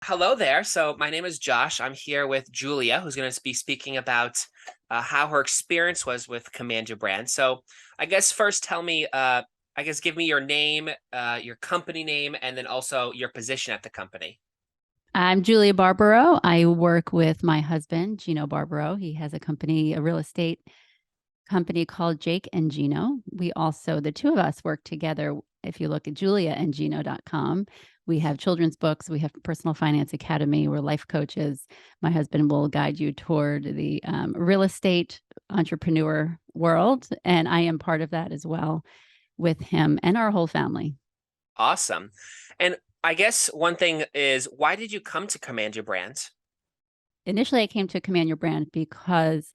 Hello there. So my name is Josh. I'm here with Julia, who's going to be speaking about how her experience was with Command Your Brand. So I guess first tell me, give me your name, your company name, and then also your position at the company. I'm Julia Barbaro. I work with my husband, Gino Barbaro. He has a company, a real estate company called Jake and Gino. The two of us work together. If you look at juliaandgino.com, we have children's books, we have Personal Finance Academy, we're life coaches. My husband will guide you toward the real estate entrepreneur world, and I am part of that as well with him and our whole family. Awesome. And I guess one thing is, why did you come to Command Your Brand? Initially, I came to Command Your Brand because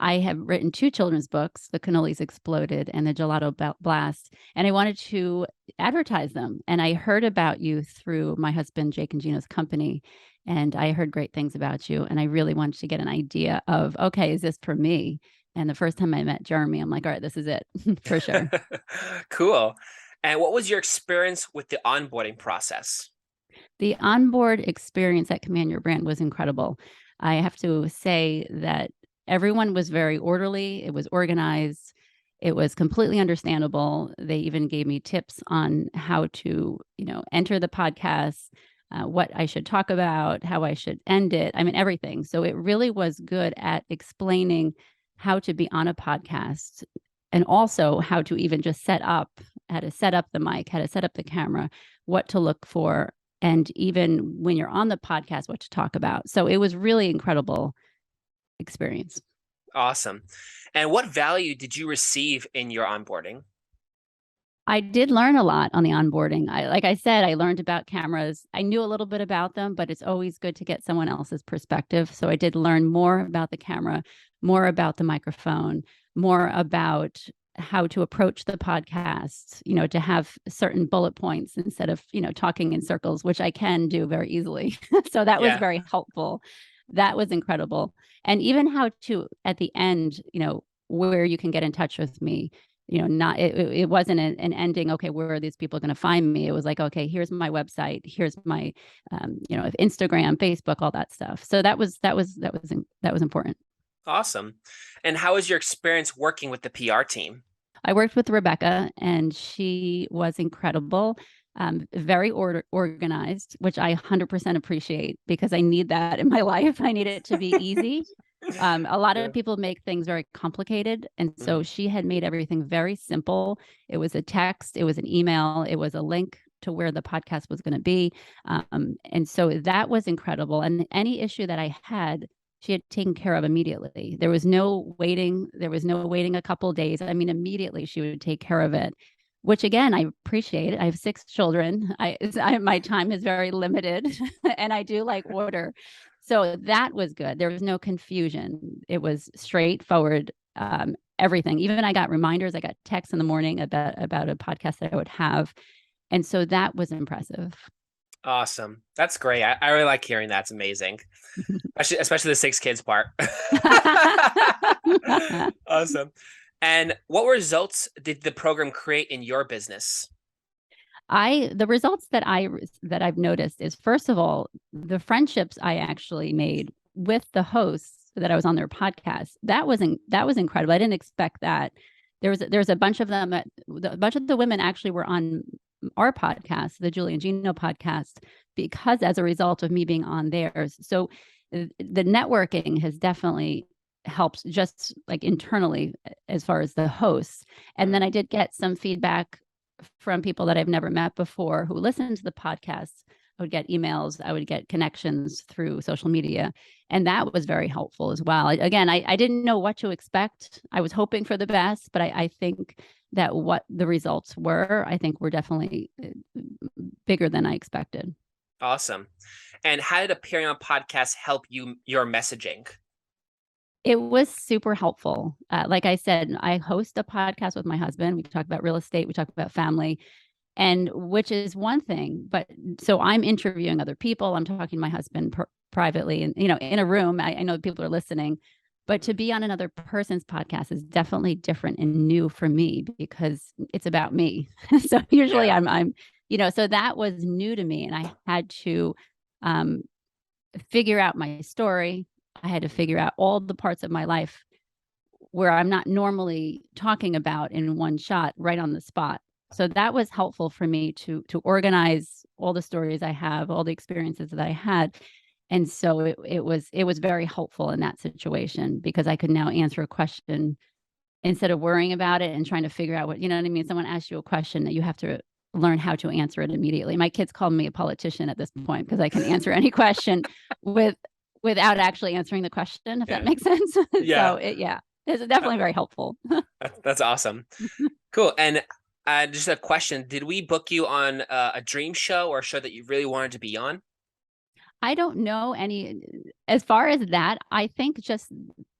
I have written two children's books, The Cannolis Exploded and The Gelato Blast, and I wanted to advertise them. And I heard about you through my husband, Jake and Gino's company, and I heard great things about you. And I really wanted to get an idea of, okay, is this for me? And the first time I met Jeremy, I'm like, all right, this is it for sure. Cool. And what was your experience with the onboarding process? The onboard experience at Command Your Brand was incredible. I have to say that everyone was very orderly. It was organized. It was completely understandable. They even gave me tips on how to, enter the podcast, what I should talk about, how I should end it. I mean, everything. So it really was good at explaining how to be on a podcast and also how to even just how to set up the mic, how to set up the camera, what to look for, and even when you're on the podcast, what to talk about. So it was really incredible experience. Awesome. And what value did you receive in your onboarding? I did learn a lot on the onboarding. Like I said, I learned about cameras. I knew a little bit about them, but it's always good to get someone else's perspective. So I did learn more about the camera, more about the microphone, more about how to approach the podcast, to have certain bullet points instead of, talking in circles, which I can do very easily. So that was Yeah. very helpful. That was incredible. And even how to, at the end, where you can get in touch with me, not it wasn't an ending. Okay, where are these people going to find me? It was like, okay, here's my website, here's my, Instagram, Facebook, all that stuff. So that was important. Awesome. And how was your experience working with the PR team? I worked with Rebecca, and she was incredible. Very organized, which I 100% appreciate because I need that in my life. I need it to be easy. A lot Yeah. of people make things very complicated. And so Mhm. she had made everything very simple. It was a text, it was an email, it was a link to where the podcast was going to be. And so that was incredible. And any issue that I had, she had taken care of immediately. There was no waiting. There was no waiting a couple of days. I mean, immediately she would take care of it, which again, I appreciate it. I have 6 children. My time is very limited and I do like order. So that was good. There was no confusion. It was straightforward. Everything. Even I got reminders. I got texts in the morning about a podcast that I would have, and so that was impressive. Awesome. That's great. I really like hearing that. It's amazing. Especially the 6 kids part. Awesome. And what results did the program create in your business? The results that I've noticed is, first of all, the friendships I actually made with the hosts that I was on their podcast. That was incredible. I didn't expect that. There's a bunch of them. A bunch of the women actually were on our podcast, the Julia and Gino podcast, because as a result of me being on theirs. So the networking has definitely helped, just like internally as far as the hosts. And then I did get some feedback from people that I've never met before who listen to the podcast. I would get emails, I would get connections through social media. And that was very helpful as well. Again, I didn't know what to expect. I was hoping for the best, but I think that what the results were, I think were definitely bigger than I expected. Awesome. And how did appearing on podcasts help your messaging? It was super helpful. Like I said, I host a podcast with my husband. We talk about real estate, we talk about family, and which is one thing. But so I'm interviewing other people. I'm talking to my husband privately, and in a room. I know people are listening, but to be on another person's podcast is definitely different and new for me because it's about me. So usually Yeah. I'm so that was new to me, and I had to um, figure out my story. I had to figure out all the parts of my life where I'm not normally talking about in one shot right on the spot. So that was helpful for me to organize all the stories I have, all the experiences that I had. And so it was very helpful in that situation because I could now answer a question instead of worrying about it and trying to figure out what, you know what I mean? Someone asks you a question that you have to learn how to answer it immediately. My kids call me a politician at this point because I can answer any question without actually answering the question, if that Yeah. makes sense. Yeah. So it's definitely very helpful. That's awesome. Cool. And just a question, did we book you on a dream show or a show that you really wanted to be on? I don't know any as far as that. I think just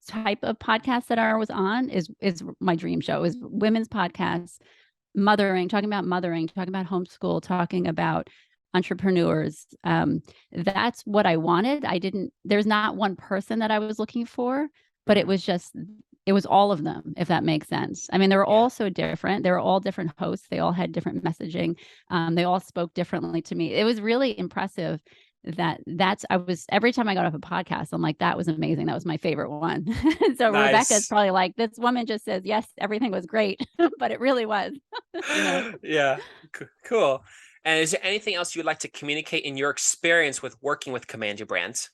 type of podcast that I was on is my dream show. Is women's podcasts, mothering, talking about homeschool, talking about entrepreneurs. That's what I wanted. There's not one person that I was looking for, but it was all of them, if that makes sense. I mean, they were Yeah. all so different. They were all different hosts. They all had different messaging. They all spoke differently to me. It was really impressive I was every time I got off a podcast, I'm like, that was amazing. That was my favorite one. So Rebecca's Nice. probably like, this woman just says, yes, everything was great, but it really was, you know. Yeah. Cool. And is there anything else you would like to communicate in your experience with working with Command Your Brands?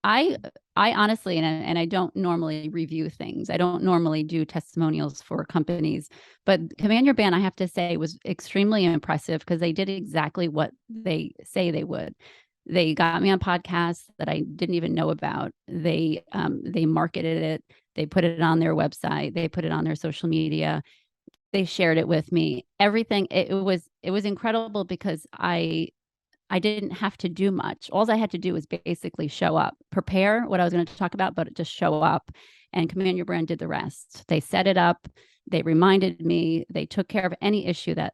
I I honestly, and I don't normally review things. I don't normally do testimonials for companies, but Command Your Band, I have to say, was extremely impressive because they did exactly what they say they would. They got me on podcasts that I didn't even know about. They marketed it. They put it on their website. They put it on their social media. They shared it with me. Everything. It was incredible because I didn't have to do much. All I had to do was basically show up, prepare what I was going to talk about, but just show up. And Command Your Brand did the rest. They set it up. They reminded me. They took care of any issue that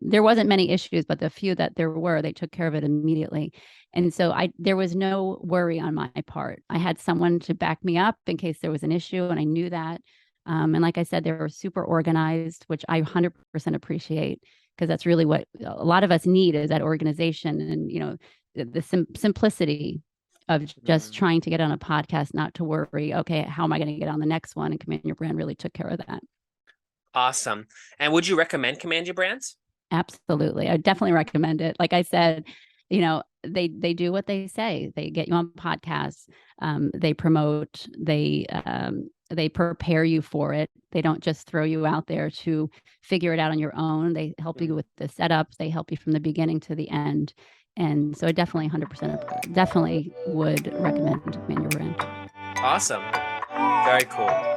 there wasn't many issues, but the few that there were, they took care of it immediately. And so there was no worry on my part. I had someone to back me up in case there was an issue, and I knew that. And like I said, they were super organized, which I 100% appreciate because that's really what a lot of us need is that organization and the simplicity of just Mm. trying to get on a podcast, not to worry, okay, how am I going to get on the next one? And Command Your Brand really took care of that. Awesome. And would you recommend Command Your Brands? Absolutely. I definitely recommend it. Like I said, they do what they say. They get you on podcasts. They promote. They prepare you for it. They don't just throw you out there to figure it out on your own. They help you with the setups. They help you from the beginning to the end. And so I definitely 100% definitely would recommend Command Your Brand. Awesome. Very cool.